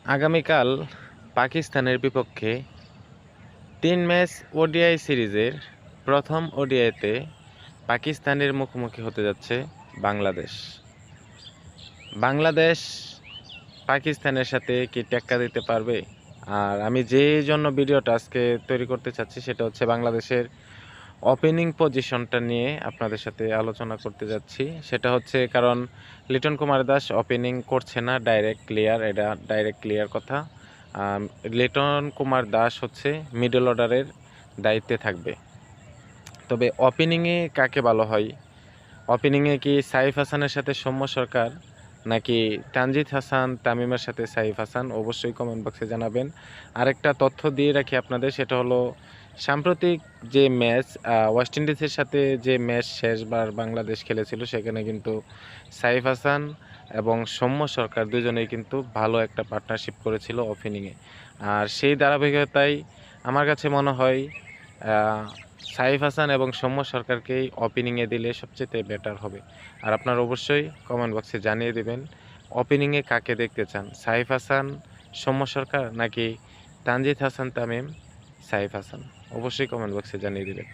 আগামীকাল পাকিস্তানের বিপক্ষে ৩ ম্যাচ ওডিআই সিরিজের প্রথম ওডিআইতে পাকিস্তানের মুখোমুখি হতে যাচ্ছে বাংলাদেশ। বাংলাদেশ পাকিস্তানের সাথে কি টেক্কা দিতে পারবে? আর আমি যে জন্য ভিডিওটা আজকে তৈরি করতে চাচ্ছি সেটা হচ্ছে বাংলাদেশের ওপেনিং পজিশনটা নিয়ে আপনাদের সাথে আলোচনা করতে যাচ্ছি। সেটা হচ্ছে কারণ লিটন কুমার দাস ওপেনিং করছে না, এটা ডাইরেক্ট ক্লিয়ার কথা। লিটন কুমার দাস হচ্ছে মিডল অর্ডারের দায়িত্বে থাকবে। তবে ওপেনিংয়ে কাকে ভালো হয়? ওপেনিংয়ে কি সাইফ হাসানের সাথে সৌম্য সরকার, নাকি তানজিদ হাসান তামিমের সাথে সাইফ হাসান? অবশ্যই কমেন্ট বক্সে জানাবেন। আরেকটা তথ্য দিয়ে রাখি আপনাদের, সেটা হলো সাম্প্রতিক যে ম্যাচ ওয়েস্ট ইন্ডিজের সাথে যে ম্যাচ শেষবার বাংলাদেশ খেলেছিল, সেখানে কিন্তু সাইফ হাসান এবং সৌম্য সরকার দুজনেই কিন্তু ভালো একটা পার্টনারশিপ করেছিল ওপেনিংয়ে। আর সেই ধারাবাহিকতায় আমার কাছে মনে হয় সাইফ হাসান এবং সৌম্য সরকারকেই ওপেনিংয়ে দিলে সবচেয়ে বেটার হবে। আর আপনারা অবশ্যই কমেন্ট বক্সে জানিয়ে দেবেন ওপেনিংয়ে কাকে দেখতে চান, সাইফ হাসান সৌম্য সরকার নাকি তানজিদ হাসান তামিম সাইফ হাসান? অবশ্যই কমেন্ট বক্সে জানিয়ে দেবেন।